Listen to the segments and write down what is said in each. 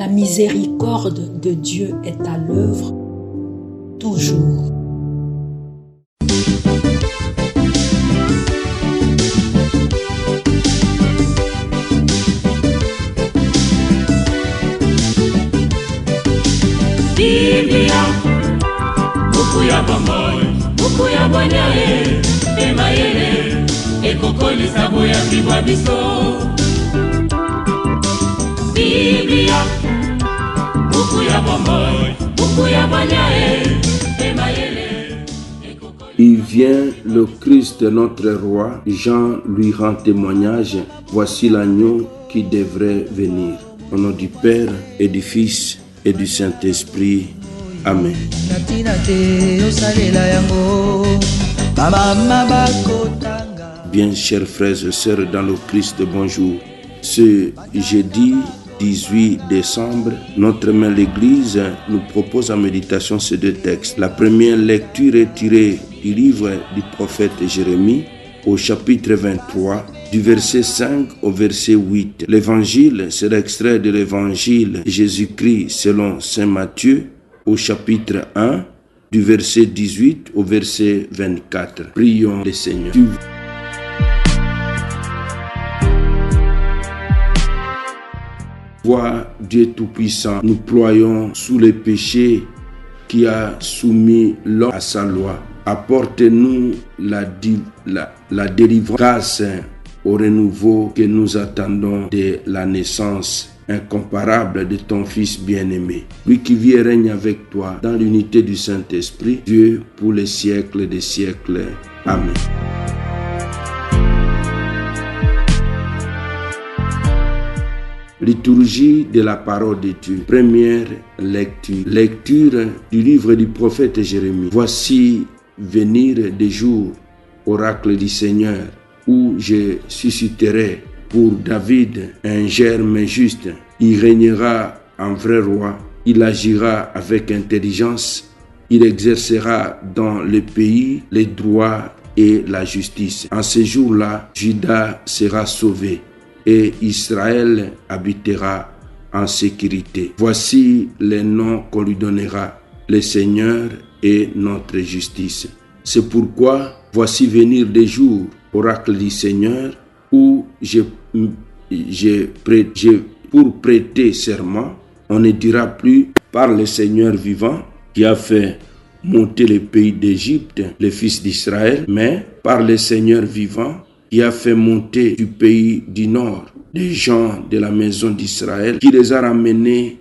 La miséricorde de Dieu est à l'œuvre toujours. Biblia, buku ya bomoi, buku ya bonyae, emayele, ekokolisa boya bibwa biso. Biblia, buku ya bomoi, buku ya bonyae, emayele, ekokolisa. Il vient le Christ notre roi, Jean lui rend témoignage, voici l'agneau qui devrait venir. Au nom du Père et du Fils et du Saint-Esprit. Amen. Bien, chers frères et sœurs dans le Christ, bonjour. Ce jeudi 18 décembre, notre mère l'Église nous propose en méditation ces deux textes. La première lecture est tirée du livre du prophète Jérémie, au chapitre 23, du verset 5 au verset 8. L'évangile, c'est l'extrait de l'évangile Jésus-Christ selon saint Matthieu, au chapitre 1, du verset 18 au verset 24. Prions le Seigneur. Vois Dieu Tout-Puissant, nous ployons sous les péchés qui a soumis l'homme à sa loi. Apporte-nous la délivrance grâce au renouveau que nous attendons de la naissance incomparable de ton Fils bien-aimé. Lui qui vit et règne avec toi dans l'unité du Saint-Esprit, Dieu pour les siècles des siècles. Amen. Liturgie de la parole de Dieu. Première lecture. Lecture du livre du prophète Jérémie. Voici venir des jours, oracle du Seigneur, où je susciterai pour David un germe juste. Il régnera en vrai roi. Il agira avec intelligence. Il exercera dans le pays les droits et la justice. En ce jour-là, Juda sera sauvé et Israël habitera en sécurité. Voici les noms qu'on lui donnera: le Seigneur et notre justice. C'est pourquoi voici venir des jours, oracle du Seigneur, où pour prêter serment, on ne dira plus par le Seigneur vivant qui a fait monter le pays d'Égypte, les fils d'Israël, mais par le Seigneur vivant qui a fait monter du pays du nord des gens de la maison d'Israël, qui les a ramenés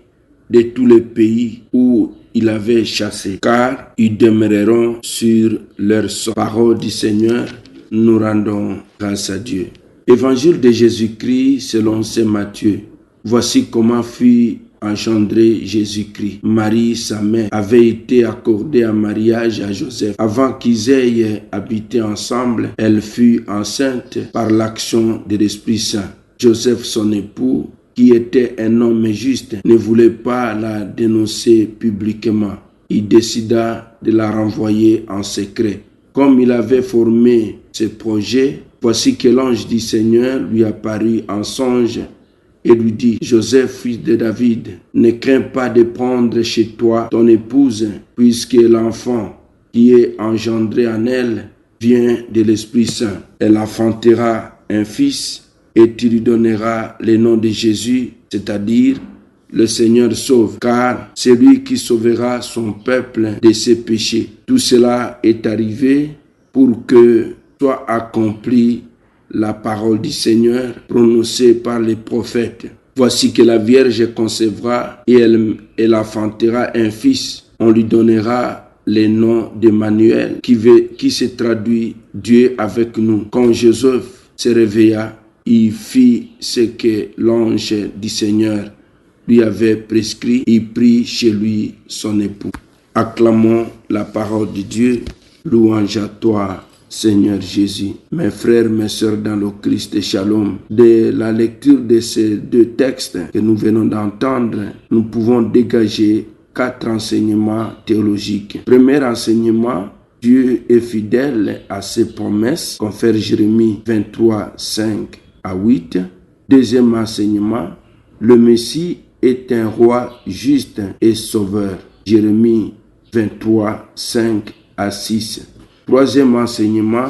de tous les pays où il avait chassé, car ils demeureront sur leur sol. Parole du Seigneur, nous rendons grâce à Dieu. Évangile de Jésus-Christ selon saint Matthieu. Voici comment fut engendré Jésus-Christ. Marie, sa mère, avait été accordée en mariage à Joseph. Avant qu'ils aient habité ensemble, elle fut enceinte par l'action de l'Esprit Saint. Joseph, son époux, qui était un homme juste, ne voulait pas la dénoncer publiquement. Il décida de la renvoyer en secret. Comme il avait formé ce projet, voici que l'ange du Seigneur lui apparut en songe et lui dit: Joseph, fils de David, ne crains pas de prendre chez toi ton épouse, puisque l'enfant qui est engendré en elle vient de l'Esprit Saint. Elle enfantera un fils et tu lui donneras le nom de Jésus, c'est-à-dire le Seigneur sauve, car c'est lui qui sauvera son peuple de ses péchés. Tout cela est arrivé pour que soit accomplie la parole du Seigneur prononcée par les prophètes. Voici que la Vierge concevra et elle enfantera un fils. On lui donnera le nom d'Emmanuel, qui se traduit Dieu avec nous. Quand Joseph se réveilla, il fit ce que l'ange du Seigneur lui avait prescrit. Il prit chez lui son époux. Acclamons la parole de Dieu. Louange à toi, Seigneur Jésus. Mes frères, mes sœurs dans le Christ, shalom. De la lecture de ces deux textes que nous venons d'entendre, nous pouvons dégager 4 enseignements théologiques. Premier enseignement: Dieu est fidèle à ses promesses, confère Jérémie 23, 5 à 8. Deuxième enseignement: le Messie est un roi juste et sauveur. Jérémie 23, 5 à 6. Troisième enseignement,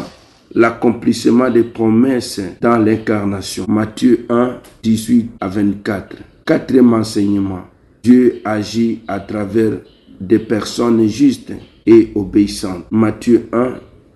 l'accomplissement des promesses dans l'incarnation. Matthieu 1, 18 à 24. Quatrième enseignement, Dieu agit à travers des personnes justes et obéissantes. Matthieu 1,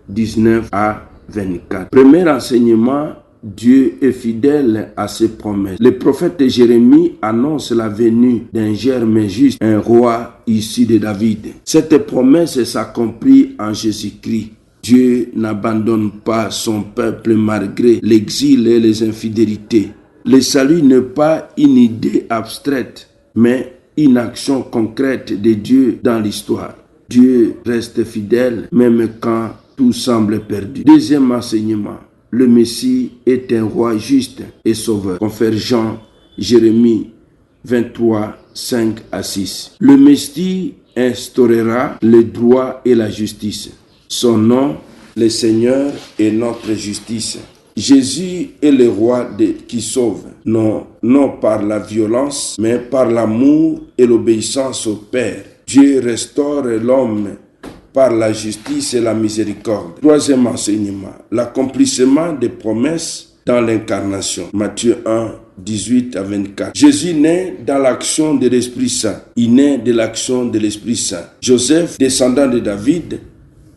19 à 24. Premier enseignement, Dieu est fidèle à ses promesses. Le prophète Jérémie annonce la venue d'un germe juste, un roi issu de David. Cette promesse s'accomplit en Jésus-Christ. Dieu n'abandonne pas son peuple malgré l'exil et les infidélités. Le salut n'est pas une idée abstraite, mais une action concrète de Dieu dans l'histoire. Dieu reste fidèle même quand tout semble perdu. Deuxième enseignement, le Messie est un roi juste et sauveur. Confère Jean, Jérémie 23, 5 à 6. Le Messie instaurera le droit et la justice. Son nom, le Seigneur, est notre justice. Jésus est le roi qui sauve, non par la violence, mais par l'amour et l'obéissance au Père. Dieu restaure l'homme par la justice et la miséricorde. Troisième enseignement, l'accomplissement des promesses dans l'incarnation. Matthieu 1, 18 à 24. Jésus naît dans l'action de l'Esprit Saint. Il naît de l'action de l'Esprit Saint. Joseph, descendant de David,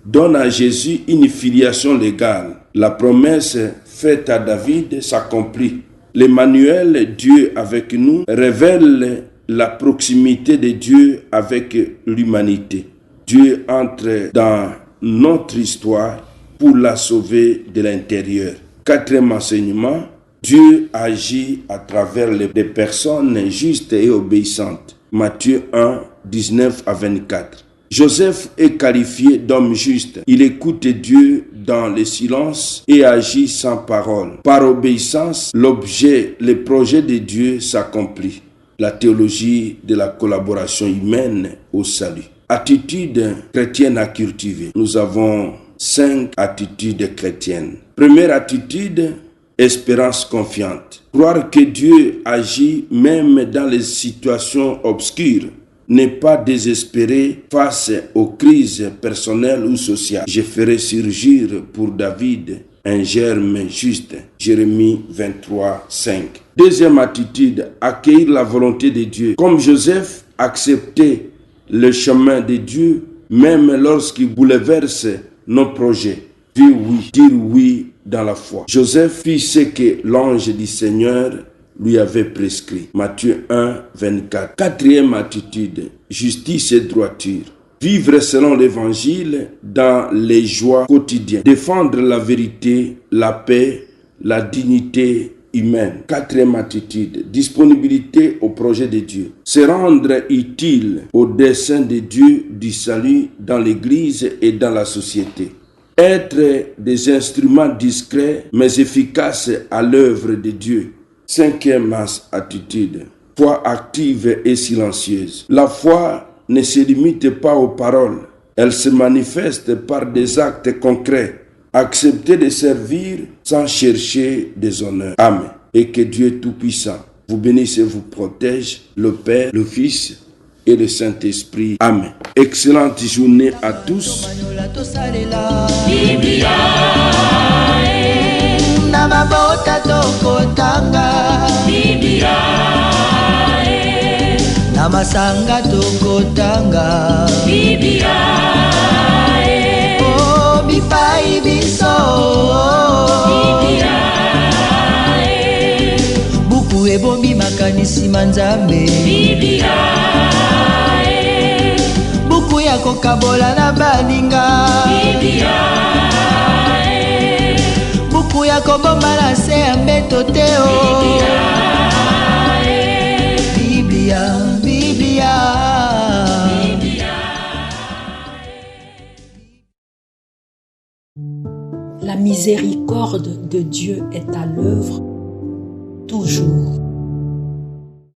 donne à Jésus une filiation légale. La promesse faite à David s'accomplit. L'Emmanuel, Dieu avec nous, révèle la proximité de Dieu avec l'humanité. Dieu entre dans notre histoire pour la sauver de l'intérieur. Quatrième enseignement, Dieu agit à travers des personnes justes et obéissantes. Matthieu 1, 19 à 24. Joseph est qualifié d'homme juste. Il écoute Dieu dans le silence et agit sans parole. Par obéissance, le projet de Dieu s'accomplit. La théologie de la collaboration humaine au salut. Attitude chrétienne à cultiver. Nous avons 5 attitudes chrétiennes. Première attitude, espérance confiante. Croire que Dieu agit même dans les situations obscures. Ne pas désespérer face aux crises personnelles ou sociales. Je ferai surgir pour David un germe juste. Jérémie 23, 5. Deuxième attitude, accueillir la volonté de Dieu. Comme Joseph, accepter le chemin de Dieu, même lorsqu'il bouleverse nos projets. Dire oui dans la foi. Joseph fit ce que l'ange du Seigneur lui avait prescrit. Matthieu 1, 24. Quatrième attitude, justice et droiture. Vivre selon l'évangile dans les joies quotidiennes. Défendre la vérité, la paix, la dignité humaine. Quatrième attitude, disponibilité au projet de Dieu. Se rendre utile au dessein de Dieu du salut dans l'Église et dans la société. Être des instruments discrets mais efficaces à l'œuvre de Dieu. Cinquième attitude, foi active et silencieuse. La foi ne se limite pas aux paroles, elle se manifeste par des actes concrets. Accepter de servir sans chercher des honneurs. Amen. Et que Dieu Tout-Puissant vous bénisse et vous protège, le Père, le Fils et le Saint-Esprit. Amen. Excellente journée à tous. Namasanga tokotanga oh bipai biso buku ebombi makanisi manzambe buku ya kokabola na baninga buku ya kobomba na se ya mbeto teo Biblia. La miséricorde de Dieu est à l'œuvre toujours.